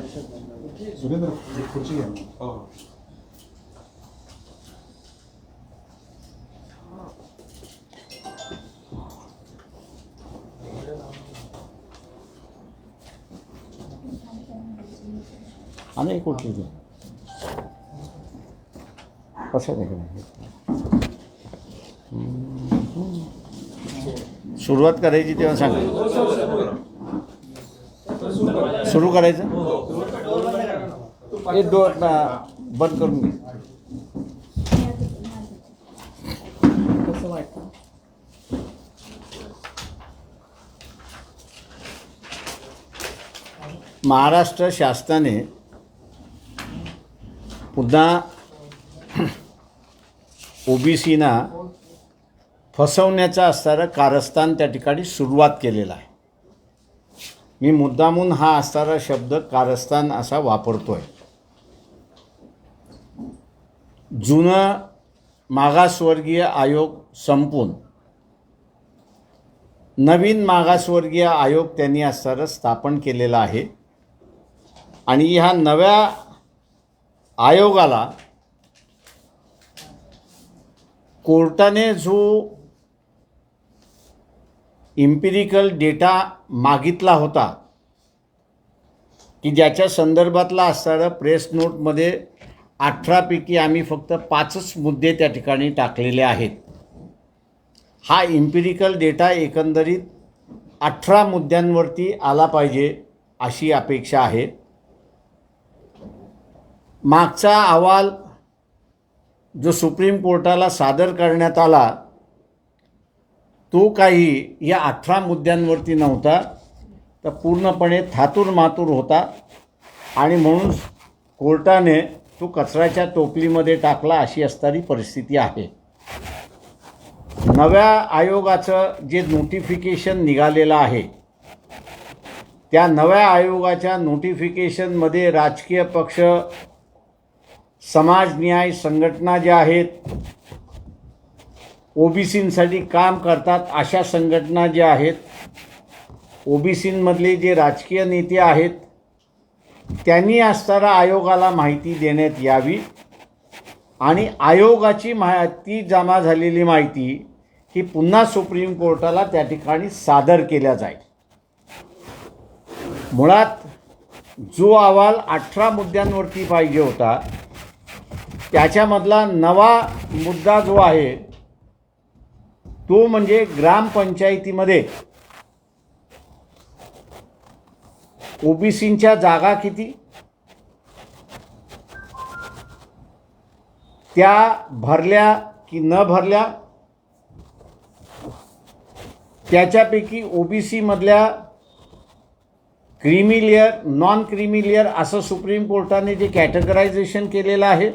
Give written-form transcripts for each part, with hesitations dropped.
सुरेंद्र खुर्ची घ्या. आणि कुठली कसं नाही सुरुवात करायची तेव्हा सांग. सुरू करायचं हे डोर बंद करून घे. कसं वाटतं? महाराष्ट्र शासनाने पुन्हा ओबीसीना फसवण्याचं असणारं कारस्थान त्या ठिकाणी सुरुवात केलेलं आहे. मी मुद्दामून हा असणारा शब्द कारस्थान असा वापरतो आहे. जुनं मागासवर्गीय आयोग संपून नवीन मागासवर्गीय आयोग त्यांनी असणारं स्थापन केलेलं आहे आणि ह्या नव्या आयोगाला कोर्टाने जो इम्पिरिकल डेटा मागितला होता की ज्याच्या संदर्भातला असणारं प्रेस नोटमध्ये 18 पैकी आम्ही फक्त 5च मुद्दे त्या ठिकाणी टाकलेले आहेत. हा इम्पिरिकल डेटा एकंदरीत 18 मुद्द्यांवरती आला पाहिजे अशी अपेक्षा आहे. मागचा अहवाल जो सुप्रीम कोर्टाला सादर करण्यात आला तो काही या 18 मुद्द्यांवरती नव्हता, तर पूर्णपणे थातूरमातूर होता आणि म्हणून कोर्टाने तो कचऱ्याच्या टोपलीमध्ये टाकला अशी असणारी परिस्थिती आहे. नव्या आयोगाचं जे नोटिफिकेशन निघालेलं आहे त्या नव्या आयोगाच्या नोटिफिकेशनमध्ये राजकीय पक्ष, समाज न्याय संघटना ज्या आहेत, ओबीसींसाठी काम करतात अशा संघटना ज्या आहेत, ओबीसींमधले जे राजकीय नेते आहेत त्यांनी असणारा आयोगाला माहिती देण्यात यावी आणि आयोगाची माहिती जमा झालेली माहिती ही पुन्हा सुप्रीम कोर्टाला त्या ठिकाणी सादर केल्या जाईल. मुळात जो अहवाल 18 मुद्द्यांवरती पाहिजे होता त्याच्यामधला नवा मुद्दा जो आहे तो म्हणजे ग्रामपंचायतीमध्ये ओबीसींच्या जागा किती, त्या भरल्या की न भरल्या, त्याच्यापैकी ओबीसीमधल्या creamy layer, non creamy layer असं सुप्रीम कोर्टाने जे कॅटेगरायझेशन केलेलं आहे,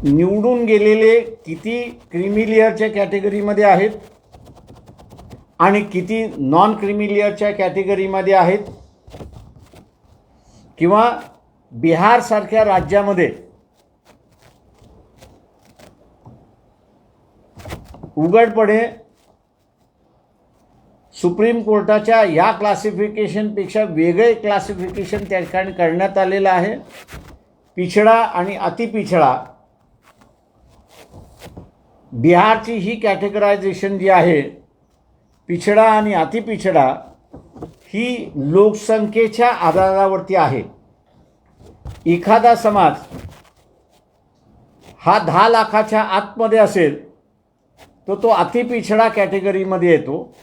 निवडून गेलेले किती क्रीमी लेअरच्या कॅटेगरीमध्ये आहेत आणि किती नॉन क्रीमी लेअरच्या कॅटेगरीमध्ये आहेत, किंवा बिहारसारख्या राज्यामध्ये उघडपणे सुप्रीम कोर्टाच्या या क्लासिफिकेशनपेक्षा वेगळे क्लासिफिकेशन त्या ठिकाणी करण्यात आलेलं आहे. पिछडा आणि अतिपिछडा, बिहारची ही कॅटेगरायझेशन जी आहे पिछडा आणि अतिपिछडा ही लोकसंख्येच्या आधारावरती आहे. एखादा समाज हा 10 लाखाच्या आतमध्ये असेल तर तो अतिपिछडा कॅटेगरीमध्ये येतो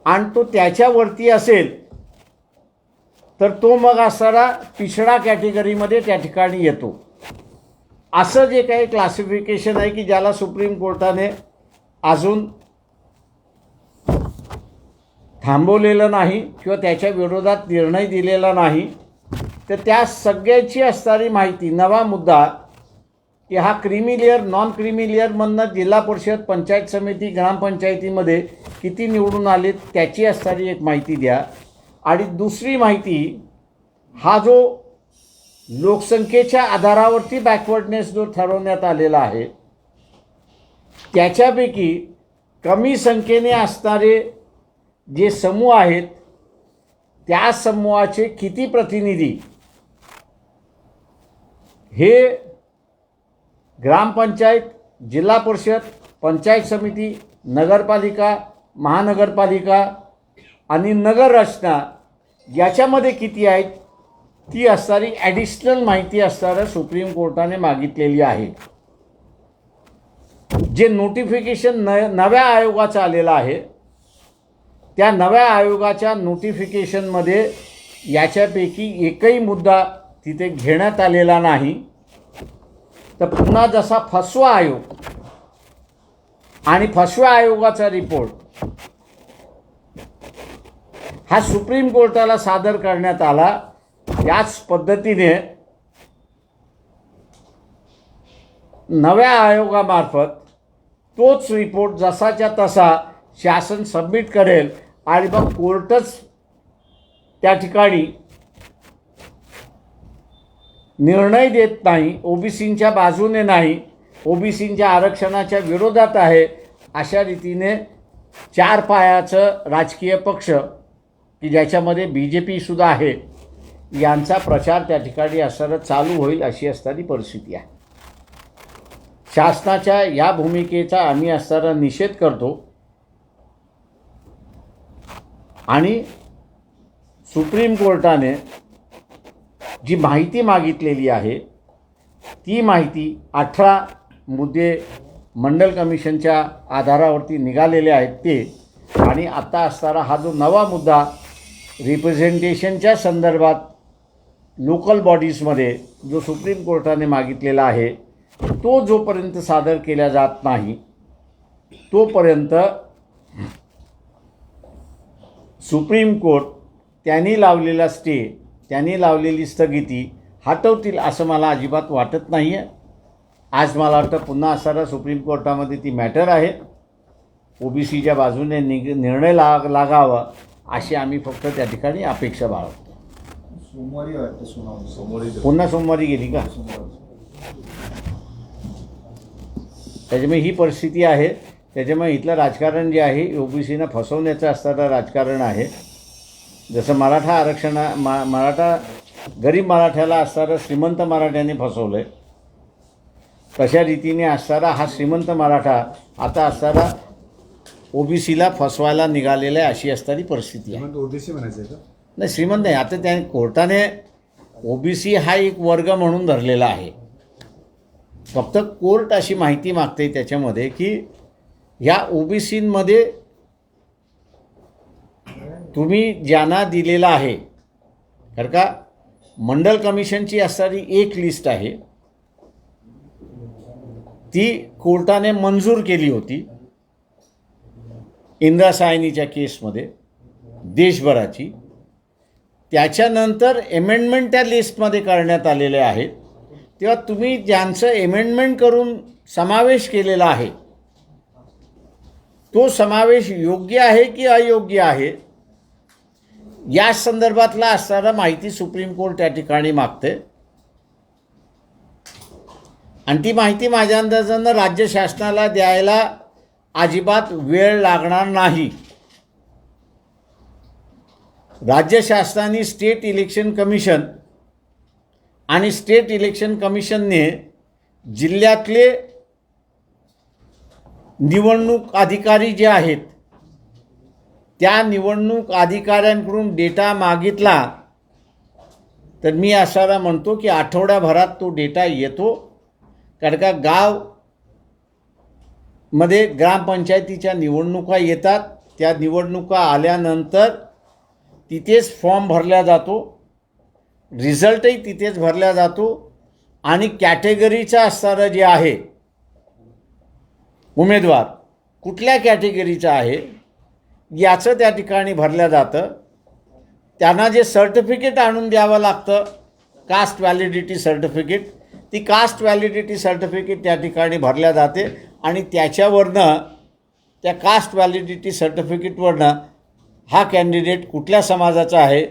आणि तो त्याच्यावरती असेल तर तो मग असणारा पिछडा कॅटेगरीमध्ये त्या ठिकाणी येतो. असं जे काही क्लासिफिकेशन आहे की ज्याला सुप्रीम कोर्टाने अजून थांबवलेलं नाही किंवा त्याच्या विरोधात निर्णय दिलेला नाही, तर त्या सगळ्याची असणारी माहिती, नवा मुद्दा की हा क्रीमी लेअर, नॉन क्रीमी लेअरमधनं जिल्हा परिषद, पंचायत समिती, ग्रामपंचायतीमध्ये किती निवडून आले त्याची असणारी एक माहिती द्या. आणि दुसरी माहिती, हा जो लोकसंख्येच्या आधारावरती बॅकवर्डनेस जो ठरवण्यात आलेला आहे त्याच्यापैकी कमी संख्येने असणारे जे समूह आहेत त्या समूहाचे किती प्रतिनिधी हे ग्रामपंचायत, जिल्हा परिषद, पंचायत समिती, नगरपालिका, महानगरपालिका आणि नगररचना याच्यामध्ये किती आहेत ती असणारी ॲडिशनल माहिती असणारं सुप्रीम कोर्टाने मागितलेली आहे. जे नोटिफिकेशन नव्या आयोगाचं आलेलं आहे त्या नव्या आयोगाच्या नोटिफिकेशनमध्ये याच्यापैकी एकही मुद्दा तिथे घेण्यात आलेला नाही. तर पुन्हा जसा फसवा आयोग आणि फसव्या आयोगाचा रिपोर्ट हा सुप्रीम कोर्टाला सादर करण्यात आला, त्याच पद्धतीने नव्या आयोगामार्फत तोच रिपोर्ट जसाच्या तसा शासन सबमिट करेल आणि मग कोर्टच त्या ठिकाणी निर्णय देत नाही, ओबीसींच्या बाजूने नाही, ओबीसींच्या आरक्षणाच्या विरोधात आहे, अशा रीतीने चार पायाचं राजकीय पक्ष की ज्याच्यामध्ये BJP सुद्धा आहे यांचा प्रचार त्या ठिकाणी असणारं चालू होईल अशी असणारी परिस्थिती आहे. शासनाच्या या भूमिकेचा आम्ही असणारा निषेध करतो आणि सुप्रीम कोर्टाने जी माहिती मागितलेली आहे ती माहिती 18 मुद्दे मंडल कमिशनच्या आधारावरती निघालेले आहेत ते, आणि आता असणारा हा जो नवा मुद्दा रिप्रेझेंटेशनच्या संदर्भात लोकल बॉडीजमध्ये जो सुप्रीम कोर्टाने मागितलेला आहे तो जोपर्यंत सादर केला जात नाही तोपर्यंत सुप्रीम कोर्ट त्यांनी लावलेला स्टे, त्यांनी लावलेली स्थगिती हटवतील असं मला अजिबात वाटत नाही आहे. आज मला वाटतं पुन्हा असणारा सुप्रीम कोर्टामध्ये ती मॅटर आहे. ओबीसीच्या बाजूने निर्णय लागावा अशी आम्ही फक्त त्या ठिकाणी अपेक्षा बाळगतो. पुन्हा सोमवारी गेली का? त्याच्यामुळे ही परिस्थिती आहे. त्याच्यामुळे इथलं राजकारण जे आहे ओबीसीनं फसवण्याचं असणारं राजकारण आहे. जसं मराठा मराठा गरीब मराठ्याला असणारं श्रीमंत मराठ्याने फसवलं आहे, तशा रीतीने असणारा हा श्रीमंत मराठा आता असणारा ओबीसीला फसवायला निघालेला आहे अशी असणारी परिस्थिती आहे. ओबीसी म्हणायचं का? नाही, श्रीमंत नाही. आता त्या कोर्टाने ओबीसी हा एक वर्ग म्हणून धरलेला आहे. फक्त कोर्ट अशी माहिती मागते त्याच्यामध्ये की ह्या ओबीसींमध्ये तुम्ही ज्यांना दिलेला आहे, कारण का मंडल कमिशनची असणारी एक लिस्ट आहे ती कोर्टाने मंजूर केली होती इंदिरा सायनीच्या केसमध्ये देशभराची. त्याच्यानंतर एमेंडमेंट त्या लिस्टमध्ये करण्यात आलेले आहेत. तेव्हा तुम्ही ज्यांचं एमेंडमेंट करून समावेश केलेला आहे तो समावेश योग्य आहे की अयोग्य आहे या संदर्भातला असणारा माहिती सुप्रीम कोर्ट त्या ठिकाणी मागते. आणि ती माहिती माझ्या अंदाजानं राज्य शासनाला द्यायला अजिबात वेळ लागणार नाही. राज्य शासनाने स्टेट इलेक्शन कमिशन आणि स्टेट इलेक्शन कमिशनने जिल्ह्यातले निवडणूक अधिकारी जे आहेत त्या निवडणूक अधिकाऱ्यांकडून डेटा मागितला तर मी असारा म्हणतो की आठवड्याभरात तो डेटा येतो. कारण का गावमध्ये ग्रामपंचायतीच्या निवडणुका येतात, त्या निवडणुका आल्यानंतर तिथेच फॉर्म भरला जातो, रिझल्टही तिथेच भरला जातो आणि कॅटेगरीचा असणारं जे आहे उमेदवार कुठल्या कॅटेगरीचा आहे याचं त्या ठिकाणी भरलं जातं. त्यांना जे सर्टिफिकेट आणून द्यावं लागतं कास्ट व्हॅलिडिटी सर्टिफिकेट, ती कास्ट व्हॅलिडिटी सर्टिफिकेट त्या ठिकाणी भरल्या जाते आणि त्याच्यावरनं त्या कास्ट व्हॅलिडिटी सर्टिफिकेटवरनं हा कॅन्डिडेट कुठल्या समाजाचा आहे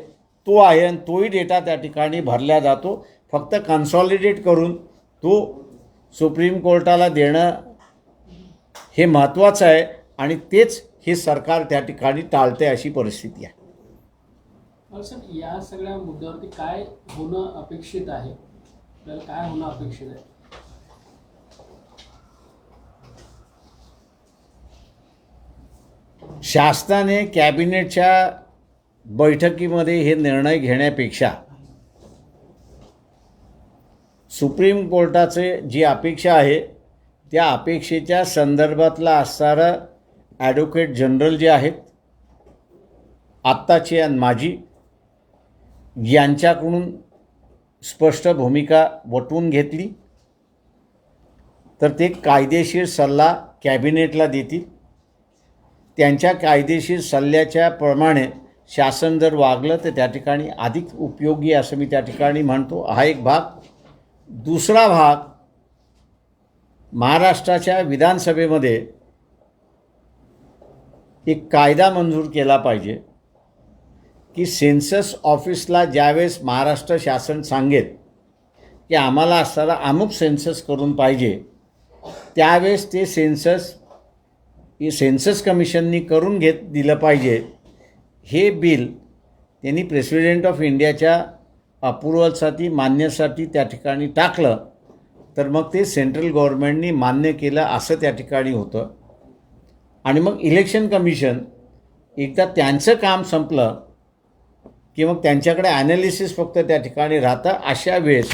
तो आहे आणि तोही डेटा त्या ठिकाणी भरला जातो. फक्त कन्सॉलिडेट करून तो सुप्रीम कोर्टाला देणं हे महत्त्वाचं आहे आणि तेच हे सरकार त्या ठिकाणी टाळते अशी परिस्थिती आहे. सर या सगळ्या मुद्द्यावरती काय होणं अपेक्षित आहे, आपल्याला काय होणं अपेक्षित आहे? शासनाने कॅबिनेटच्या बैठकीमध्ये हे निर्णय घेण्यापेक्षा सुप्रीम कोर्टाचे जी अपेक्षा आहे त्या अपेक्षेच्या संदर्भातला असणारं ॲडव्होकेट जनरल जे आहेत आत्ताचे आणि माजी यांच्याकडून स्पष्ट भूमिका वटवून घेतली तर ते कायदेशीर सल्ला कॅबिनेटला देतील. त्यांच्या कायदेशीर सल्ल्याच्या प्रमाणे शासन जर वागलं तर त्या ठिकाणी अधिक उपयोगी असं मी त्या ठिकाणी म्हणतो. हा एक भाग. दुसरा भाग, महाराष्ट्राच्या विधानसभेमध्ये एक कायदा मंजूर केला पाहिजे की सेन्सस ऑफिसला ज्यावेळेस महाराष्ट्र शासन सांगेल की आम्हाला असणारा अमुक सेन्सस करून पाहिजे, त्यावेळेस ते सेन्सस कमिशननी करून दिलं पाहिजे. हे बिल त्यांनी प्रेसिडेंट ऑफ इंडियाच्या अप्रुव्हलसाठी मान्यसाठी त्या ठिकाणी टाकलं तर मग ते सेंट्रल गव्हर्नमेंटनी मान्य केलं असं त्या ठिकाणी होतं. आणि मग इलेक्शन कमिशन एकदा त्यांचं काम संपलं की मग त्यांच्याकडे ॲनालिसिस फक्त त्या ठिकाणी राहतं. अशा वेळेस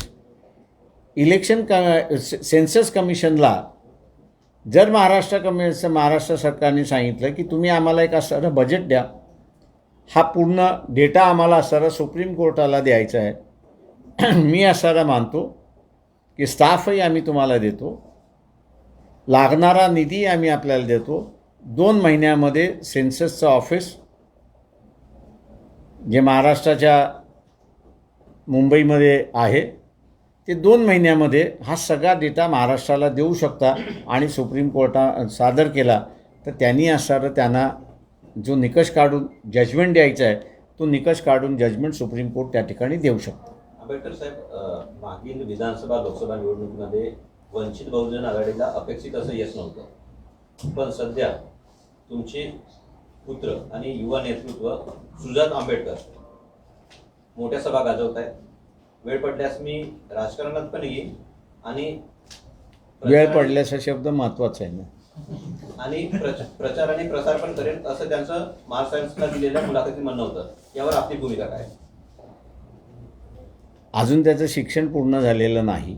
सेन्सस कमिशनला जर महाराष्ट्र सरकारने सांगितलं की तुम्ही आम्हाला एक असं बजेट द्या, हा पूर्ण डेटा आम्हाला असणारा सुप्रीम कोर्टाला द्यायचा आहे, मी असणारा मानतो की स्टाफही आम्ही तुम्हाला देतो, लागणारा निधी आम्ही आपल्याला देतो, 2 महिन्यामध्ये सेन्ससचं ऑफिस जे महाराष्ट्राच्या मुंबईमध्ये आहे ते 2 महिन्यामध्ये हा सगळा डेटा महाराष्ट्राला देऊ शकता आणि सुप्रीम कोर्टात सादर केला तर त्यांनी असणारं त्यांना जो निकष काढून जजमेंट द्यायचा आहे तो निकष काढून जजमेंट सुप्रीम कोर्ट त्या ठिकाणी देऊ शकतं. आंबेडकर साहेब, मागील विधानसभा लोकसभा निवडणुकीमध्ये वंचित बहुजन आघाडीला अपेक्षित असं यश नव्हतं, पण सध्या तुमचे पुत्र आणि युवा नेतृत्व सुजात आंबेडकर मोठ्या सभा गाजवत आहेत. वेळ पडल्यास मी राजकारणात पण येईन आणि वेळ पडल्याचा शब्द महत्त्वाचा आहे ना, आणि प्रचार आणि प्रसार पण करेल असं त्यांचं महाराष्ट्राला दिलेल्या मुलाखतीत म्हणणं होतं. यावर आपली भूमिका काय? अजून त्याचं शिक्षण पूर्ण झालेलं नाही,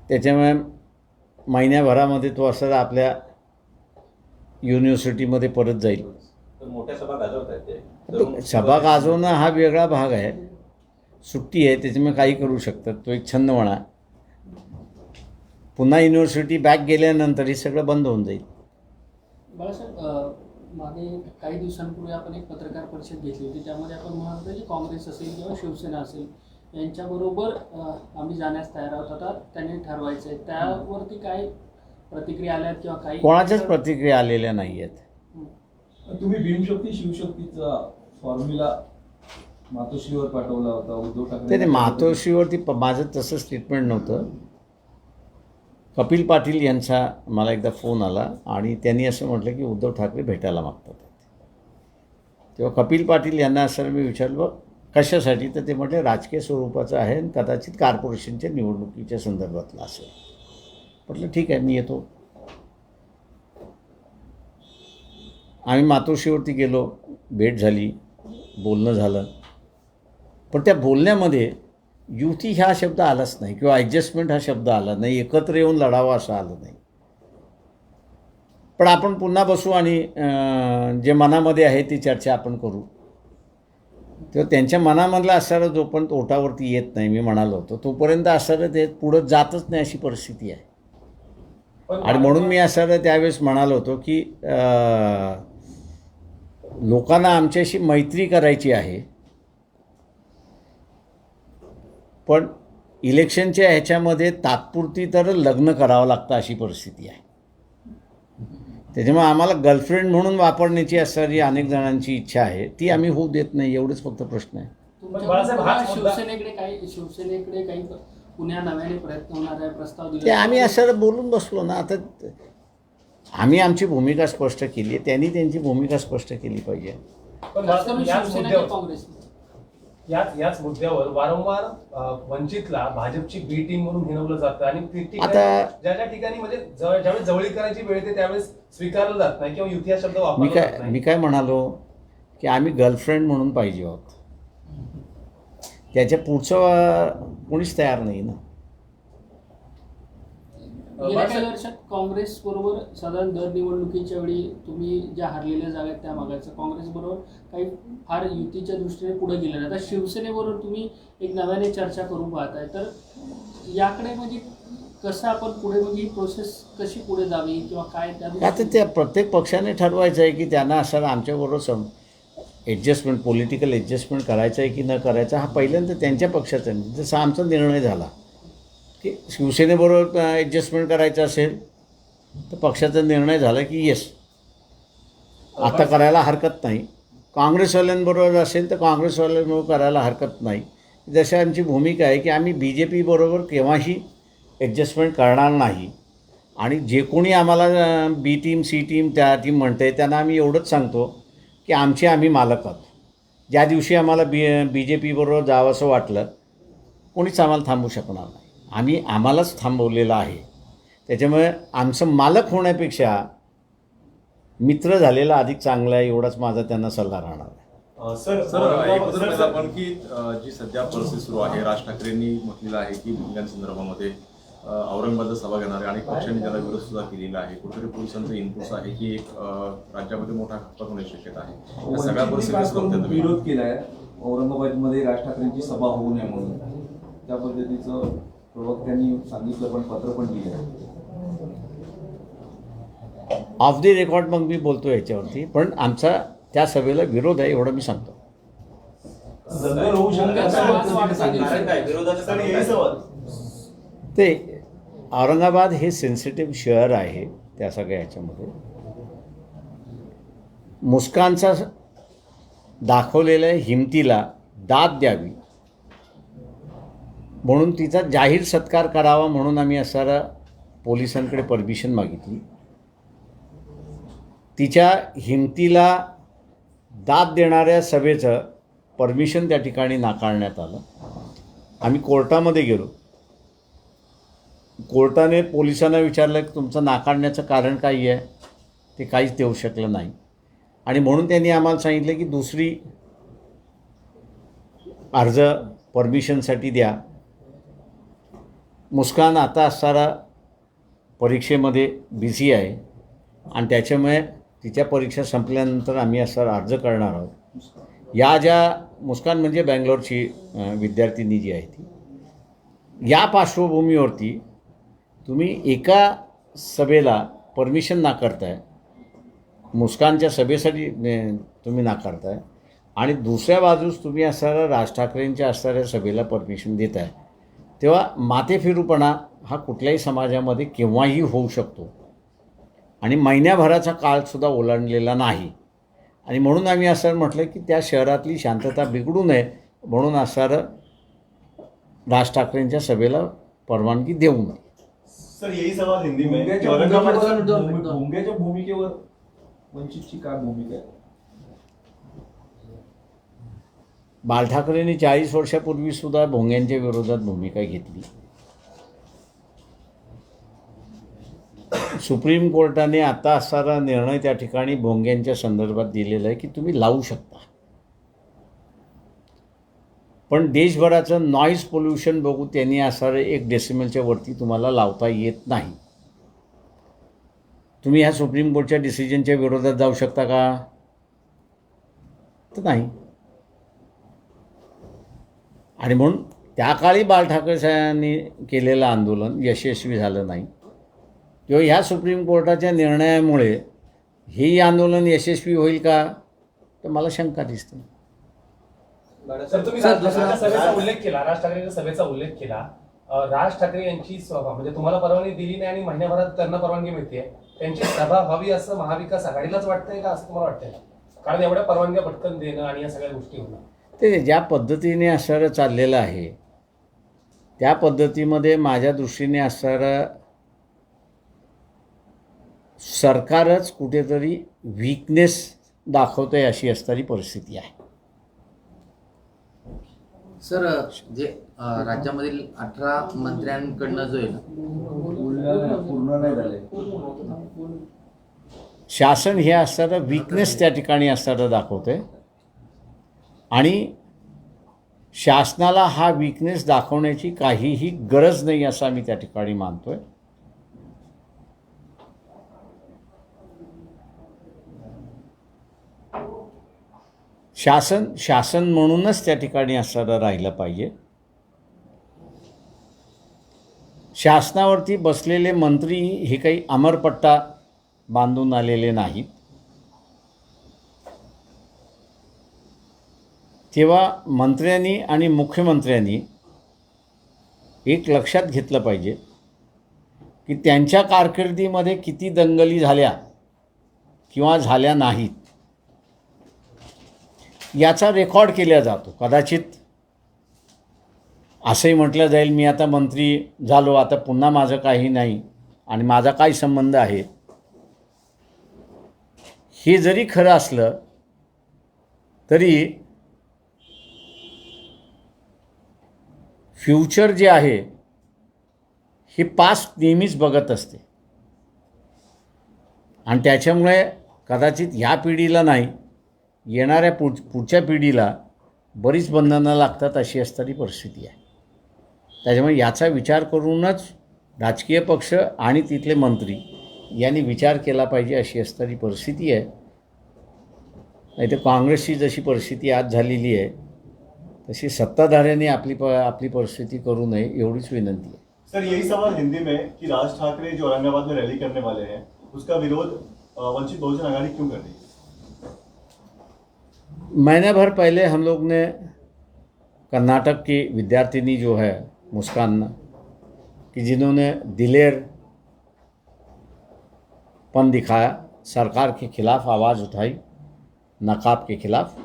त्याच्यामुळे महिन्याभरामध्ये तो असं आपल्या युनिव्हर्सिटीमध्ये परत जाईल. तर मोठ्या सभा गाजवत आहेत ते. सभा गाजवणं हा वेगळा भाग आहे, सुट्टी आहे त्याच्यामुळे काही करू शकतात, तो एक छंद म्हणा. पुन्हा युनिव्हर्सिटी बॅक गेल्यानंतर हे सगळं बंद होऊन जाईल. बाळासाहेब, मागे काही दिवसांपूर्वी आपण एक पत्रकार परिषद घेतली होती, त्यामध्ये आपण म्हणत होतो की काँग्रेस असेल किंवा शिवसेना असेल यांच्याबरोबर आम्ही जाण्यास तयार आहोत, आता त्यांनी ठरवायचं आहे. त्यावरती काय प्रतिक्रिया आल्या किंवा काही? कोणाच्याच प्रतिक्रिया आलेल्या नाही आहेत. तुम्ही भीमशक्ती शिवशक्तीचा फॉर्म्युला मातोश्रीवर पाठवला होता उद्धव ठाकरे. ते मातोश्रीवरती माझं तसं स्टेटमेंट नव्हतं. कपिल पाटील यांचा मला एकदा फोन आला आणि त्यांनी असं म्हटलं की उद्धव ठाकरे भेटायला मागतात. तेव्हा कपिल पाटील यांना असं मी विचारलं कशासाठी, तर ते म्हटले राजकीय स्वरूपाचं आहे आणि कदाचित कॉर्पोरेशनच्या निवडणुकीच्या संदर्भातलं असेल. म्हटलं ठीक आहे, मी येतो. आम्ही मातोश्रीवरती गेलो, भेट झाली, बोलणं झालं, पण त्या बोलण्यामध्ये युती हा शब्द आलाच नाही किंवा ॲडजस्टमेंट हा शब्द आला नाही, एकत्र येऊन लढावं असं आलं नाही. पण आपण पुन्हा बसू आणि जे मनामध्ये आहे ती चर्चा आपण करू. तेव्हा त्यांच्या मनामधला असणारा जोपर्यंत ओटावरती येत नाही, मी म्हणालो होतो तोपर्यंत असणारं ते पुढं जातच नाही अशी परिस्थिती आहे. आणि म्हणून मी असणारं त्यावेळेस म्हणालो होतो की लोकांना आमच्याशी मैत्री करायची आहे, पण इलेक्शनच्या ह्याच्यामध्ये तात्पुरती तर लग्न करावं लागतं अशी परिस्थिती आहे. त्याच्यामुळे आम्हाला गर्लफ्रेंड म्हणून वापरण्याची असणारी अनेक जणांची इच्छा आहे, ती आम्ही होऊ देत नाही, एवढंच फक्त प्रश्न आहे. शिवसेनेकडे काही पुन्हा नव्याने प्रयत्न होणार आहे, प्रस्ताव दिला ते आम्ही असं बोलून बसलो ना. आता आम्ही आमची भूमिका स्पष्ट केली आहे, त्यांनी त्यांची भूमिका स्पष्ट केली पाहिजे. पण खास करून याच शिवसेना मुद्द्यावर की काँग्रेस याच मुद्द्यावर वारंवार वंचितला भाजपची बी टीम म्हणून हिणवलं जातं आणि ज्या ज्या ठिकाणी म्हणजे ज्यावेळेस जवळीक करायची वेळ येते त्यावेळेस स्वीकारलं जात नाही किंवा युती हा शब्द वापरला जात नाही. मी काय म्हणालो की आम्ही गर्लफ्रेंड म्हणून पाहिजे आहोत, त्याच्या पुढचं कोणीच तयार नाही ना. गेल्या काही वर्षात काँग्रेस बरोबर साधारण दर निवडणुकीच्या वेळी तुम्ही ज्या हरलेल्या जागा आहेत त्या मागायचं काँग्रेस बरोबर काही फार युतीच्या दृष्टीने पुढे गेले नाही. आता शिवसेनेबरोबर तुम्ही एक नव्याने चर्चा करून पाहताय, तर याकडे म्हणजे कसं आपण पुढे म्हणजे ही प्रोसेस कशी पुढे जावी किंवा काय त्या आता त्या प्रत्येक पक्षाने ठरवायचं आहे की त्यांना असं आमच्याबरोबर ॲडजस्टमेंट पॉलिटिकल ॲडजस्टमेंट करायचं आहे की न करायचं हा पहिल्यांदा त्यांच्या पक्षाचा आहे. जसा आमचा निर्णय झाला की शिवसेनेबरोबर ॲडजस्टमेंट करायचं असेल तर पक्षाचा निर्णय झाला की येस आता करायला हरकत नाही. काँग्रेसवाल्यांबरोबर असेल तर काँग्रेसवाल्यांबरोबर करायला हरकत नाही. जशी आमची भूमिका आहे की आम्ही बी जे पी बरोबर केव्हाही ॲडजस्टमेंट करणार नाही. आणि जे कोणी आम्हाला बी टीम सी टीम त्या टीम म्हणते त्यांना आम्ही एवढंच सांगतो की आम्ही मालक आहोत. ज्या दिवशी आम्हाला बी जे पी बरोबर जावंसं वाटलं कोणीच आम्हाला थांबवू शकणार नाही. आम्हालाच थांबवलेलं आहे. त्याच्यामुळे आमचं मालक होण्यापेक्षा मित्र झालेला अधिक चांगला आहे, एवढाच माझा त्यांना सल्ला राहणार आहे. सर एकच म्हणायचं आपण की जी सध्या परिस्थिती सुरू आहे, राज ठाकरेंनी म्हटलेलं आहे की भोंग्यांसंदर्भामध्ये औरंगाबादला सभा घेणार आहे आणि पक्षाने त्याला विरोध सुद्धा केलेला आहे. कुठेतरी पोलिसांचं इनपुट्स आहे की एक राज्यामध्ये मोठा घटस्फोट होण्याची शक्यता आहे. या सगळ्या परिस्थितीत विरोध केलाय औरंगाबादमध्ये राज ठाकरेंची सभा होऊ नये म्हणून, त्या पद्धतीचं प्रवक्त्यांनी सांगितलं, पण पत्र पण लिहिलं आहे. ऑफ द रेकॉर्ड मग मी बोलतो याच्यावरती, पण आमचा त्या सभेला विरोध आहे एवढं मी सांगतो. जर होऊ कारण काय विरोधाचं कारण काय? ते औरंगाबाद हे सेन्सिटिव्ह शहर आहे. त्या सगळ्या ह्याच्यामध्ये मुस्कानचा दाखवलेल्या हिमतीला दाद द्यावी म्हणून तिचा जाहीर सत्कार करावा म्हणून आम्ही असारा पोलिसांकडे परमिशन मागितली. तिच्या हिमतीला दाद देणाऱ्या सभेचं परमिशन त्या ठिकाणी नाकारण्यात आलं. आम्ही कोर्टामध्ये गेलो. कोर्टाने पोलिसांना विचारलं की तुमचं नाकारण्याचं कारण काय आहे, ते काहीच देऊ शकलं नाही. आणि म्हणून त्यांनी आम्हाला सांगितलं की दुसरी अर्ज परमिशनसाठी द्या. मुस्कान आता असणारा परीक्षेमध्ये बिझी आहे आणि त्याच्यामुळे तिच्या परीक्षा संपल्यानंतर आम्ही असा अर्ज करणार आहोत. ज्या मुस्कान म्हणजे बँगलोरची विद्यार्थिनी जी आहे ती, या पार्श्वभूमीवरती तुम्ही एका सभेला परमिशन नाकारताय, मुस्कानच्या सभेसाठी तुम्ही नाकारताय, आणि दुसऱ्या बाजूस तुम्ही असणाऱ्या राज ठाकरेंच्या असणाऱ्या सभेला परमिशन देत आहे. तेव्हा माथेफिरूपणा हा कुठल्याही समाजामध्ये केव्हाही होऊ शकतो आणि महिन्याभराचा काळसुद्धा ओलांडलेला नाही. आणि म्हणून आम्ही असं म्हटलं की त्या शहरातली शांतता बिघडू नये म्हणून असणारं राज ठाकरेंच्या सभेला परवानगी देऊ नये. सर यही सवाल हिंदी में भोंग्याच्या भूमिकेवर वंचितची काय भूमिका आहे? बाळ ठाकरेंनी 40 वर्षापूर्वीसुद्धा भोंग्यांच्या विरोधात भूमिका घेतली. सुप्रीम कोर्टाने आता असणारा निर्णय त्या ठिकाणी भोंग्यांच्या संदर्भात दिलेला आहे की तुम्ही लावू शकता, पण देशभराचं नॉईज पोल्युशन बघू त्यांनी असणारे 1 डेसिमलच्या वरती तुम्हाला लावता येत नाही. तुम्ही ह्या सुप्रीम कोर्टच्या डिसिजनच्या विरोधात जाऊ शकता का? तर नाही. आणि म्हणून त्या काळी बाळ ठाकरे साहेबांनी केलेलं आंदोलन यशस्वी झालं नाही, किंवा ह्या सुप्रीम कोर्टाच्या निर्णयामुळे हेही आंदोलन यशस्वी होईल का, तर मला शंका दिसते. सर तुम्ही राज ठाकरेंच्या सभेचा उल्लेख केला, राज ठाकरेंच्या सभेचा उल्लेख केला. राज ठाकरे यांची सभा म्हणजे तुम्हाला परवानगी दिली नाही आणि महिन्याभरात त्यांना परवानगी मिळते, त्यांची सभा व्हावी असं महाविकास आघाडीलाच वाटतंय का, असं तुम्हाला वाटतंय? कारण एवढ्या परवानग्या पटकन देणं आणि या सगळ्या गोष्टी होणं, ते ज्या पद्धतीने असणारं चाललेलं आहे त्या पद्धतीमध्ये माझ्या दृष्टीने असणारं सरकारच कुठेतरी वीकनेस दाखवते अशी असणारी परिस्थिती आहे. सर जे राज्यामधील 18 मंत्र्यांकडनं जो आहे ना पूर्ण नाही झाले. शासन हे असणारं वीकनेस त्या ठिकाणी असणारं दाखवते आणि शासनाला हा वीकनेस दाखवण्याची काहीही गरज नाही असं आम्ही त्या ठिकाणी मानतोय. शासन म्हणूनच त्या ठिकाणी असणारं राहिलं पाहिजे. शासनावरती बसलेले मंत्री हे काही अमरपट्टा बांधून आलेले नाहीत. तेव्हा मंत्र्यांनी आणि मुख्यमंत्र्यांनी एक लक्षात घेतलं पाहिजे की त्यांच्या कारकिर्दीमध्ये किती दंगली झाल्या किंवा झाल्या नाहीत याचा रेकॉर्ड केला जातो. कदाचित असंही म्हटलं जाईल मी आता मंत्री झालो, आता पुन्हा माझं काही नाही आणि माझा काय संबंध आहे. हे जरी खरं असलं तरी फ्युचर जे आहे हे पास्ट नेहमीच बघत असते आणि त्याच्यामुळे कदाचित ह्या पिढीला नाही, येणाऱ्या पुढच्या पिढीला बरीच बंधनं लागतात अशी असणारी परिस्थिती आहे. त्याच्यामुळे याचा विचार करूनच राजकीय पक्ष आणि तिथले मंत्री यांनी विचार केला पाहिजे अशी असणारी परिस्थिती आहे. नाही तर काँग्रेसची जशी परिस्थिती आज झालेली आहे तशी सत्ताधाऱ्यांनी आपली परिस्थिती करू नये एवढीच विनंती आहे. सर यही सवाल हिंदी में कि राज ठाकरे जो औरंगाबाद में रैली करने वाले हैं उसका विरोध वंचित बहुजन आघाड़ी क्यों कर रही है? महीने भर पहले हम लोग ने कर्नाटक की विद्यार्थिनी जो है मुस्कान कि जिन्होंने दिलेरपन दिखाया, सरकार के खिलाफ आवाज़ उठाई, नकाब के खिलाफ,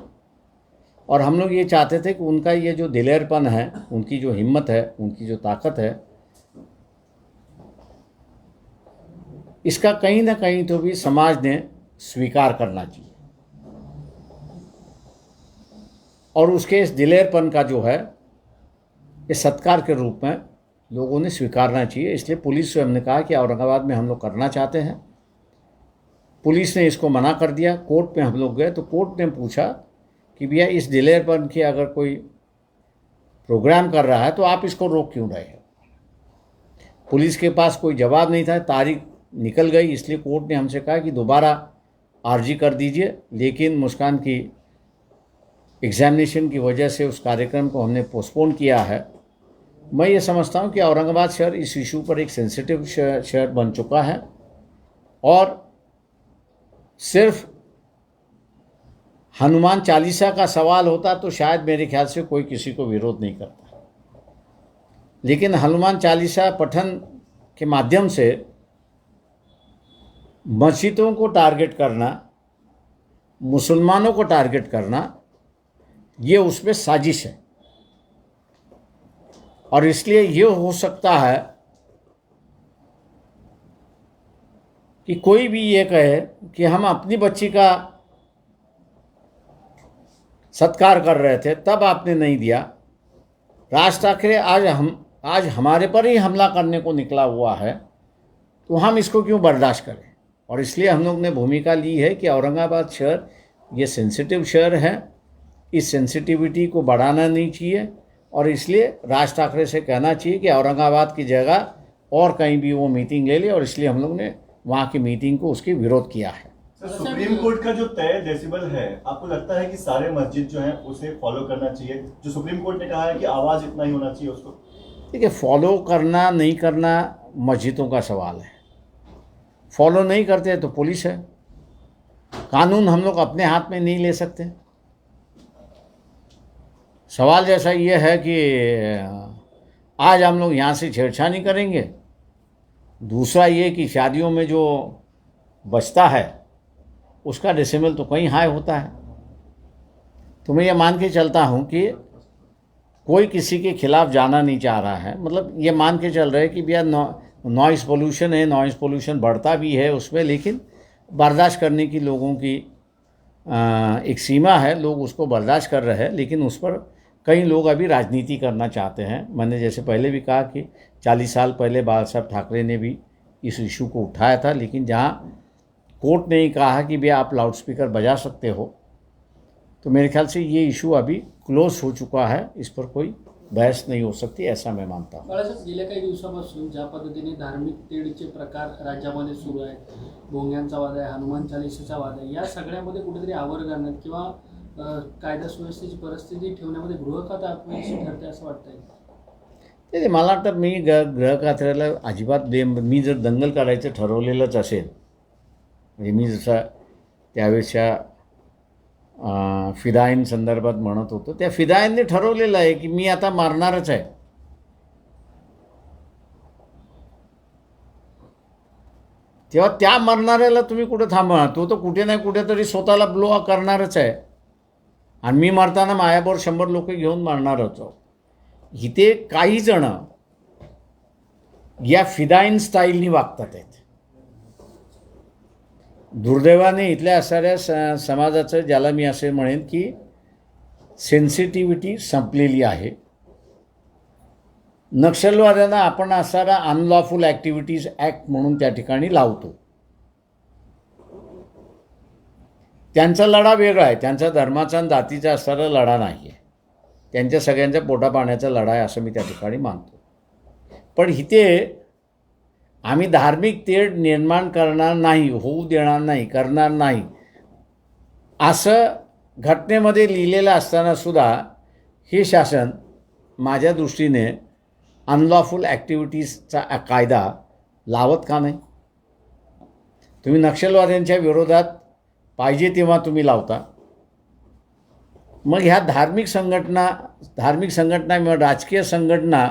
और हम लोग ये चाहते थे कि उनका ये जो दिलेरपन है, उनकी जो हिम्मत है, उनकी जो ताकत है, इसका कहीं ना कहीं तो भी समाज ने स्वीकार करना चाहिए और उसके इस दिलेरपन का जो है ये सत्कार के रूप में लोगों ने स्वीकारना चाहिए. इसलिए पुलिस से हमने कहा कि औरंगाबाद में हम लोग करना चाहते हैं. पुलिस ने इसको मना कर दिया. कोर्ट में हम लोग गए तो कोर्ट ने पूछा कि भैया इस दिलेरपन की अगर कोई प्रोग्राम कर रहा है तो आप इसको रोक क्यों रहे हैं. पुलिस के पास कोई जवाब नहीं था. तारीख निकल गई, इसलिए कोर्ट ने हमसे कहा कि दोबारा अर्जी कर दीजिए. लेकिन मुस्कान की एग्जामिनेशन की वजह से उस कार्यक्रम को हमने पोस्टपोन किया है. मैं ये समझता हूँ कि औरंगाबाद शहर इस इशू पर एक सेंसिटिव शहर बन चुका है और सिर्फ हनुमान चालीसा का सवाल होता तो शायद मेरे ख्याल से कोई किसी को विरोध नहीं करता. लेकिन हनुमान चालीसा पठन के माध्यम से मस्जिदों को टारगेट करना, मुसलमानों को टारगेट करना, ये उसमें साजिश है. और इसलिए ये हो सकता है कि कोई भी ये कहे कि हम अपनी बच्ची का सत्कार कर रहे थे तब आपने नहीं दिया. राज ठाकरे आज हमारे पर ही हमला करने को निकला हुआ है तो हम इसको क्यों बर्दाश्त करें. और इसलिए हम लोग ने भूमिका ली है कि औरंगाबाद शहर ये सेंसिटिव शहर है, इस सेंसिटिविटी को बढ़ाना नहीं चाहिए और इसलिए राज ठाकरे से कहना चाहिए कि औरंगाबाद की जगह और कहीं भी वो मीटिंग ले ले. और इसलिए हम लोग ने वहाँ की मीटिंग को उसकी विरोध किया है. सर सुप्रीम कोर्ट का जो तय डेसिबल है, आपको लगता है कि सारे मस्जिद जो हैं उसे फॉलो करना चाहिए? जो सुप्रीम कोर्ट ने कहा है कि आवाज़ इतना ही होना चाहिए उसको. देखिए, फॉलो करना नहीं करना मस्जिदों का सवाल है. फॉलो नहीं करते तो पुलिस है. कानून हम लोग अपने हाथ में नहीं ले सकते. सवाल जैसा ये है कि आज हम लोग यहाँ से छेड़छाड़ी करेंगे, दूसरा ये कि शादियों में जो बचता है उसका डेसिमल तो कहीं हाई होता है. तो मैं ये मान के चलता हूँ कि कोई किसी के खिलाफ जाना नहीं चाह रहा है. मतलब ये मान के चल रहे हैं कि भैया नॉइज़ पोल्यूशन है, नॉइज़ पोल्यूशन बढ़ता भी है उसमें, लेकिन बर्दाश्त करने की लोगों की एक सीमा है, लोग उसको बर्दाश्त कर रहे हैं, लेकिन उस पर कई लोग अभी राजनीति करना चाहते हैं। मैंने जैसे पहले भी कहा कि 40 साल पहले बाला साहब ठाकरे ने भी इस इशू को उठाया था, लेकिन जहाँ कोर्ट ने ही कहा कि भैया आप लाउडस्पीकर बजा सकते हो, तो मेरे ख्याल से ये इशू अभी क्लोज हो चुका है, इस पर कोई बहस नहीं हो सकती, ऐसा मैं मानता हूँ। बाळासाहेब, गेल्या काही दिवसापासून ज्या पद्धतीने धार्मिक तेढीचे प्रकार राज्यामध्ये सुरू आहेत, भोंग्यांचा वाद आहे, हनुमान चालिसेचा वाद आहे, या सगळ्यामध्ये कुठेतरी आवर घालण्यात किंवा कायदा सुव्यवस्थेची परिस्थिती ठेवण्यामध्ये गृह खातं अपयशी ठरते असं वाटतंय? ते मला वाटतं मी गृह खात्याला अजिबात मी जर दंगल करायचं ठरवलेलंच असेल, म्हणजे मी जसं त्यावेळेसच्या फिदाईन संदर्भात म्हणत होतो, त्या फिदाईनने ठरवलेलं आहे की मी आता मारणारच आहे. तेव्हा त्या मरणाऱ्याला तुम्ही कुठं थांबवा, तो तर कुठे नाही कुठेतरी स्वतःला ब्लो करणारच आहे, आणि मी मरताना मायाबरोबर 100 लोक घेऊन मारणारच आहोत. इथे काही जण या फिदाईन स्टाईलनी वागतात आहेत. दुर्दैवाने इथल्या असणाऱ्या समाजाचं, ज्याला मी असे म्हणेन की सेन्सिटिव्हिटी संपलेली आहे. नक्षलवाद्यांना आपण असणारा अनलॉफुल ॲक्टिव्हिटीज ॲक्ट म्हणून त्या ठिकाणी लावतो. त्यांचा लढा वेगळा आहे, त्यांचा धर्माचा आणि जातीचा असणारा लढा नाही आहे, त्यांच्या सगळ्यांच्या पोटापाण्याचा लढा आहे असं मी त्या ठिकाणी मानतो. पण इथे आम्ही धार्मिक तेढ निर्माण करणार नाही, होऊ देणार नाही, करणार नाही असं घटनेमध्ये लिहिलेलं असतानासुद्धा हे शासन माझ्या दृष्टीने अनलॉफुल ॲक्टिव्हिटीजचा कायदा लावत का नाही? तुम्ही नक्षलवाद्यांच्या विरोधात पाहिजे तेव्हा तुम्ही लावता, मग ह्या धार्मिक संघटना किंवा राजकीय संघटना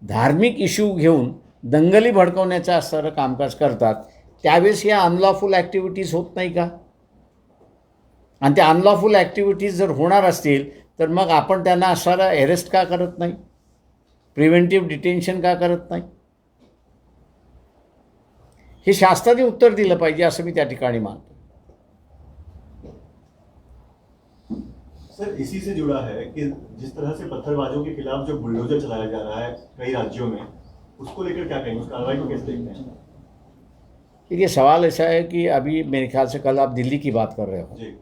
धार्मिक इश्यू घेऊन दंगली भडकवण्याचं असणारं कामकाज करतात, त्यावेळेस या अनलॉफुल ॲक्टिव्हिटीज होत नाही का? आणि त्या अनलॉफुल ॲक्टिव्हिटीज जर होणार असतील तर मग आपण त्यांना असणारा अरेस्ट का करत नाही, प्रिव्हेंटिव्ह डिटेन्शन का करत नाही? हे शास्त्राने उत्तर दिलं पाहिजे असं मी त्या ठिकाणी मानतो. सर, इसी से जुड़ा है कि जिस तरह से पत्थरबाजों के खिलाफ जो बुलडोजर चलाया जा रहा है कई राज्यों में, उसको लेकर क्या कहेंगे, उस कार्रवाई को कैसे देखते हैं? देखिए, सवाल ऐसा है कि अभी मेरे ख्याल से कल आप दिल्ली की बात कर रहे हो. जी,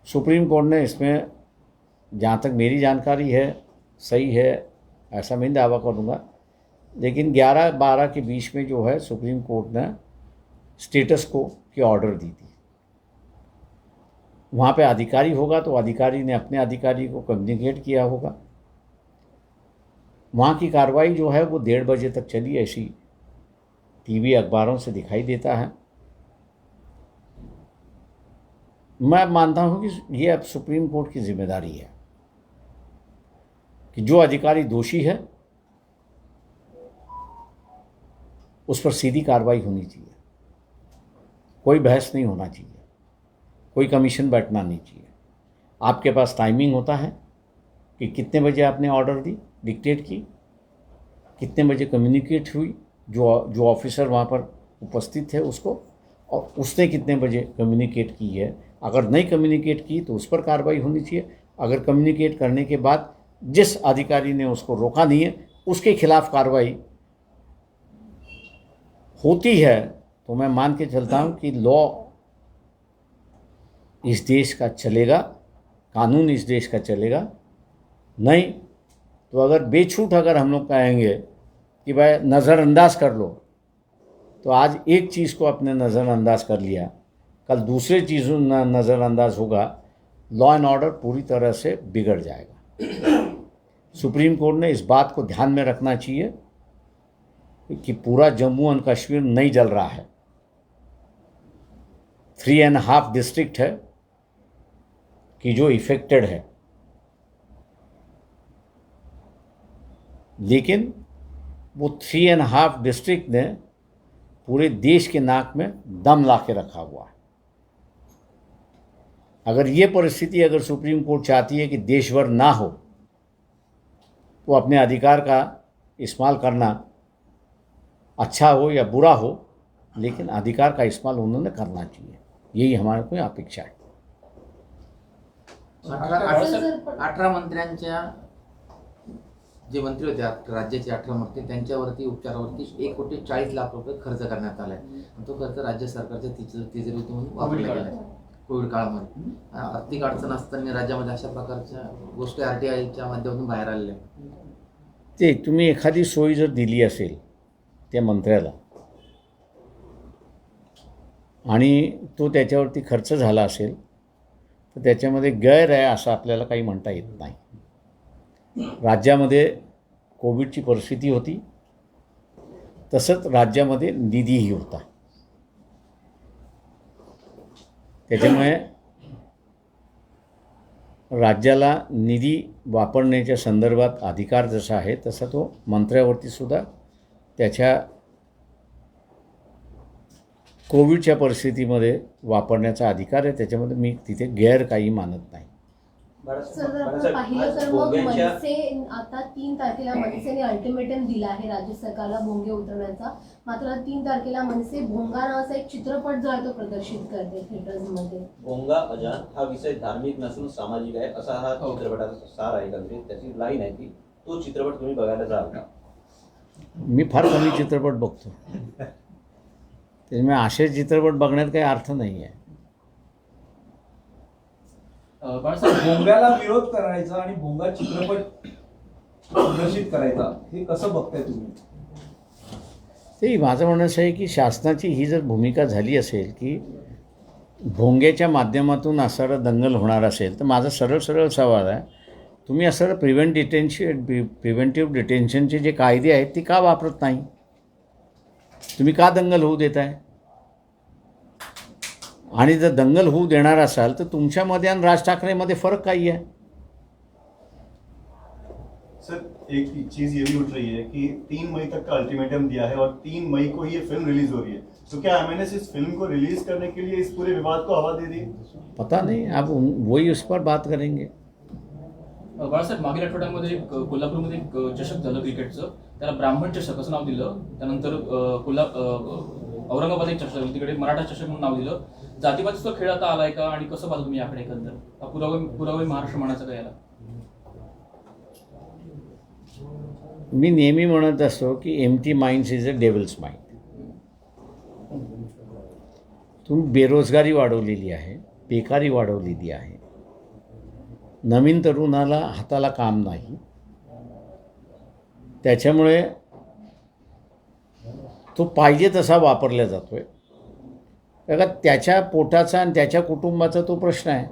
सुप्रीम कोर्ट ने इसमें, जहाँ तक मेरी जानकारी है, सही है ऐसा मैं दावा करूँगा, लेकिन 11-12 के बीच में जो है सुप्रीम कोर्ट ने स्टेटस को की ऑर्डर दी थी. वहाँ पे अधिकारी होगा तो अधिकारी ने अपने अधिकारी को कम्युनिकेट किया होगा. वहाँ की कार्रवाई जो है वो 1:30 बजे तक चली, ऐसी टीवी अखबारों से दिखाई देता है. मैं मानता हूँ कि ये अब सुप्रीम कोर्ट की जिम्मेदारी है कि जो अधिकारी दोषी है उस पर सीधी कार्रवाई होनी चाहिए, कोई बहस नहीं होना चाहिए, कोई कमीशन बैठना नहीं चाहिए. आपके पास टाइमिंग होता है कि कितने बजे आपने ऑर्डर दी, डिक्टेट की, कितने बजे कम्युनिकेट हुई जो ऑफिसर वहाँ पर उपस्थित थे उसको, और उसने कितने बजे कम्युनिकेट की है. अगर नहीं कम्युनिकेट की तो उस पर कार्रवाई होनी चाहिए. अगर कम्युनिकेट करने के बाद जिस अधिकारी ने उसको रोका नहीं है उसके खिलाफ कार्रवाई होती है तो मैं मान के चलता हूँ कि लॉ इस देश का चलेगा, कानून इस देश का चलेगा. नहीं तो अगर बेछूट अगर हम लोग कहेंगे कि भाई नज़रअंदाज कर लो, तो आज एक चीज़ को आपने नज़रअंदाज कर लिया, कल दूसरे चीज़ों नज़रअंदाज होगा, लॉ एंड ऑर्डर पूरी तरह से बिगड़ जाएगा. सुप्रीम कोर्ट ने इस बात को ध्यान में रखना चाहिए कि पूरा जम्मू एंड कश्मीर नहीं जल रहा है. 3.5 डिस्ट्रिक्ट है कि जो इफेक्टेड है, लेकिन वो 3.5 डिस्ट्रिक्ट ने पूरे देश के नाक में दम ला के रखा हुआ है. अगर ये परिस्थिति अगर सुप्रीम कोर्ट चाहती है कि देश भर ना हो, तो अपने अधिकार का इस्तेमाल करना अच्छा हो या बुरा हो, लेकिन अधिकार का इस्तेमाल उन्होंने करना चाहिए. यही हमारे को अपेक्षा है. 18 मंत्र्यांच्या जे मंत्री होते राज्याचे 18 मंत्री त्यांच्यावरती उपचारावरती 1,40,00,000 रुपये खर्च करण्यात आलाय. तो खर्च राज्य सरकारच्या तिजोरीतून वापरला गेलाय कोविड काळामध्ये. आर्थिक अडचण असताना राज्यामध्ये अशा प्रकारच्या गोष्टी RTIच्या माध्यमातून बाहेर आलेल्या आहेत. ते तुम्ही एखादी सोय जर दिली असेल त्या मंत्र्याला आणि तो त्याच्यावरती खर्च झाला असेल तर त्याच्यामध्ये गैर आहे असं आपल्याला काही म्हणता येत नाही. राज्यामध्ये कोविडची परिस्थिती होती, तसंच राज्यामध्ये निधीही होता. त्याच्यामुळे राज्याला निधी वापरण्याच्या संदर्भात अधिकार जसा आहे तसा तो मंत्र्यावरती सुद्धा त्याच्या कोविडच्या परिस्थितीमध्ये वापरण्याचा अधिकार आहे. त्याच्यामध्ये मी तिथे गैर काही मानत नाही. सर जर आपण पाहिलं तर मग मनसे आता 3 तारखेला मनसेने अल्टिमेटम दिला आहे राज्य सरकारला भोंगे उतरवण्याचा. मात्र 3 तारखेला मनसे भोंगा नावाचा एक चित्रपट जो आहे तो प्रदर्शित करते थिएटर्समध्ये. भोंगा अजान हा विषय धार्मिक नसून सामाजिक आहे असा हा चित्रपटाचा सार आहे. एकंदरीत त्याची लाईन आहे ती. तो चित्रपट तुम्ही बघायला जाल का? मी फार कमी चित्रपट बघतो, त्याच्यामुळे असे चित्रपट बघण्यात काही अर्थ नाही आहे. भोंग्याला विरोध करायचा आणि भोंगा चित्रपट प्रदर्शित करायचा हे कसं बघताय तुम्ही? ते माझं म्हणणं असं आहे की शासनाची ही जर भूमिका झाली असेल की भोंग्याच्या माध्यमातून असणारा दंगल होणार असेल तर माझा सरळ सवाल आहे, तुम्ही असणारं प्रिव्हेंटिव्ह डिटेन्शनचे जे कायदे आहेत ते का वापरत नाही? तुम्ही का दंगल होऊ देत आहे? आणि जर दंगल होऊ देणार असाल तर तुमच्यामध्ये आणि राज ठाकरेमध्ये फरक काही है? सर एक चीज ये भी उठ रही है कि 3 मई तक का अल्टीमेटम दिया है और 3 मई को ये फिल्म रिलीज हो रही है. तो क्या एमएनएस इस फिल्म को रिलीज करने के लिए इस पूरे विवाद को हवा दे दी? पता नहीं, अब वही उस पर बात करेंगे. बाळासाहेब, मागील आठवड्यामध्ये कोल्हापूरमध्ये एक चषक झालं क्रिकेटचं, त्याला ब्राह्मण चषक असं नाव दिलं. त्यानंतर औरंगाबाद एक चषक, तिकडे मराठा चषक म्हणून नाव दिलं. जातीवादीचा खेळ आता आलाय का आणि कसं पाहता तुम्ही याकडे? एकंदर पुरावे महाराष्ट्र म्हणायचं का याला? मी नेहमी म्हणत असतो की empty minds is a devil's mind. तुम्ही बेरोजगारी वाढवलेली आहे, बेकारी वाढवलेली आहे, नवीन तरुणाला हाताला काम नाही, त्याच्यामुळे तो पाहिजे तसा वापरला जातोय. बघा, त्याच्या पोटाचा आणि त्याच्या कुटुंबाचा तो प्रश्न आहे.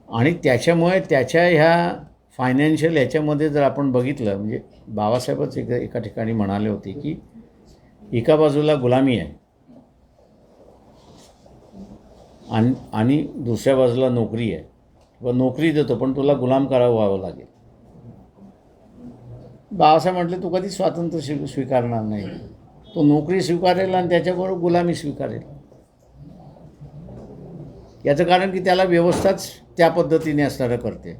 आणि त्याच्यामुळे त्याच्या ह्या फायनान्शियल ह्याच्यामध्ये जर आपण बघितलं, म्हणजे बाबासाहेबच एका ठिकाणी म्हणाले होते की एका बाजूला गुलामी आहे आणि दुसऱ्या बाजूला नोकरी आहे. व नोकरी देतो पण तुला गुलाम व्हावं लागेल. बाबासाहेब म्हटले तू कधी स्वातंत्र्य स्वीकारणार नाही. तो नोकरी स्वीकारेल आणि त्याच्याबरोबर गुलामी स्वीकारेल. याचं कारण की त्याला व्यवस्थाच त्या पद्धतीने असणारं करते.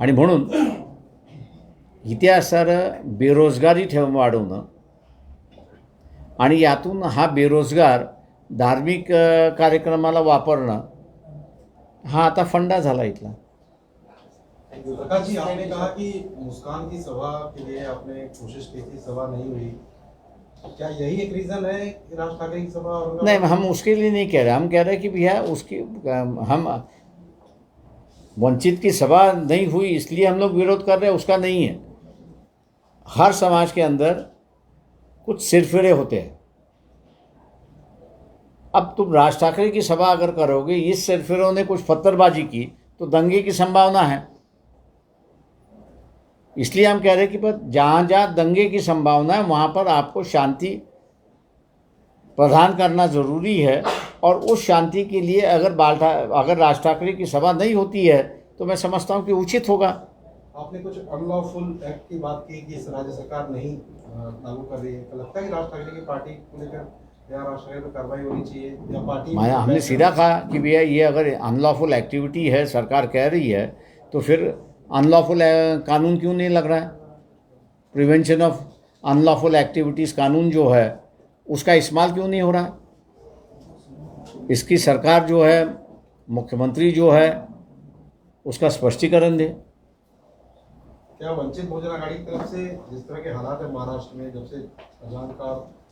आणि म्हणून इथे असणारं बेरोजगारी वाढवणं आणि यातून हा बेरोजगार धार्मिक कार्यक्रमाला वापरणं हा आता फंडा झाला इथला. प्रकाश जी, आपने कहा कि मुस्कान की सभा के लिए आपने कोशिश की थी, सभा नहीं हुई. क्या यही एक रीजन है कि राज ठाकरे की सभा? नहीं, हम उसके लिए नहीं कह रहे. हम कह रहे हैं कि भैया उसकी हम वंचित की सभा नहीं हुई इसलिए हम लोग विरोध कर रहे हैं, उसका नहीं है. हर समाज के अंदर कुछ सिरफिरे होते हैं. अब तुम राज ठाकरे की सभा अगर करोगे, इस सिरफिरों ने कुछ पत्थरबाजी की तो दंगे की संभावना है. इसलिए हम कह रहे हैं कि बस जहाँ जहाँ दंगे की संभावना है वहाँ पर आपको शांति प्रदान करना ज़रूरी है. और उस शांति के लिए अगर राज ठाकरे की सभा नहीं होती है तो मैं समझता हूँ कि उचित होगा. आपने कुछ अनलॉफुल एक्ट की बात की कि राज्य सरकार नहीं लागू कर रही है. लगता है कि राज ठाकरे की पार्टी को लेकर या राज ठाकरे पर कार्रवाई होनी चाहिए या पार्टी? हमने सीधा कहा कि भैया ये अगर अनलॉफुल एक्टिविटी है, सरकार कह रही है, तो फिर अनलॉफुल कानून क्यों नहीं लग रहा है? प्रिवेंशन ऑफ अनलॉफुल एक्टिविटीज़ कानून जो है उसका इस्तेमाल क्यों नहीं हो रहा है? इसकी सरकार जो है, मुख्यमंत्री जो है, उसका स्पष्टीकरण दे। क्या वंचित बहुजन आघाड़ी की तरफ से जिस तरह के हालात है महाराष्ट्र में, जब से अजान का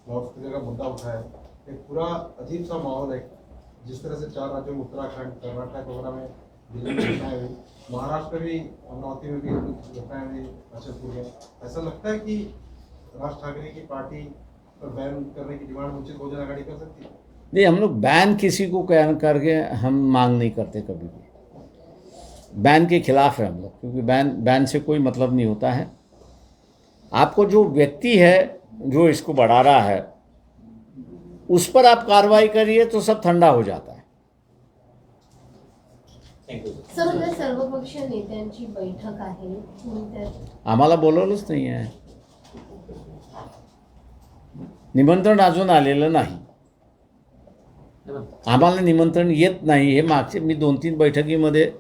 लाउडस्पीकर का मुद्दा उठा है, एक पूरा अजीब सा माहौल है। जिस तरह से 4 राज्यों में, उत्तराखंड, कर्नाटक वगैरह में दिल्ली में घटनाएं हुई, महाराष्ट्र में भी, अमरावती में भी कुछ घटनाएं हुई, अचलपुर में। ऐसा लगता है कि राज ठाकरे की पार्टी पर बैन करने की डिमांड वंचित बहुजन आघाड़ी कर सकती है? नहीं, हम लोग बैन किसी को करके हम मांग नहीं करते कभी भी। बैन के खिलाफ है हम लोग, क्योंकि बैन से कोई मतलब नहीं होता है। आपको जो व्यक्ति है जो इसको बढ़ा रहा है उस पर आप कार्रवाई करिए तो सब ठंडा हो जाता है। थँक्यू सर, उद्या सर्वपक्षीय नेत्यांची बैठक आहे, तुम्ही त्यात आम्हाला बोलवलंच नाही आहे, निमंत्रण अजून आलेलं नाही, आम्हाला निमंत्रण येत नाही। हे मागचे मी 2-3 बैठकीमध्ये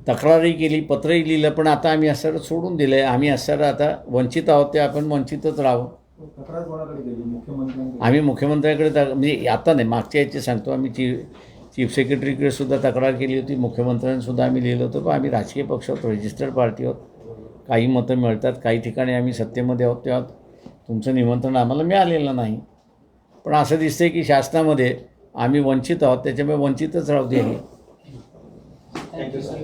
तक्रारही केली, पत्रही लिहिलं, पण आता आम्ही असं सोडून दिलं आहे। आम्ही असं आता वंचित आहोत ते आपण वंचितच राहावं। तक्रार कोणाकडे केली? मुख्यमंत्र्यांकडे? आम्ही मुख्यमंत्र्यांकडे म्हणजे आता नाही, मागच्या याची सांगतो, आम्ही चीफ सेक्रेटरीकडे सुद्धा तक्रार केली होती, मुख्यमंत्र्यांसुद्धा आम्ही लिहिलं होतं। पण आम्ही राजकीय पक्ष आहोत, रजिस्टर्ड पार्टी आहोत, काही मतं मिळतात, काही ठिकाणी आम्ही सत्तेमध्ये आहोत, तेव्हा तुमचं निमंत्रण आम्हाला मिळालेलं नाही। पण असं दिसतंय की शासनामध्ये आम्ही वंचित आहोत, त्याच्यामुळे वंचितच राहू दे। Thank you sir.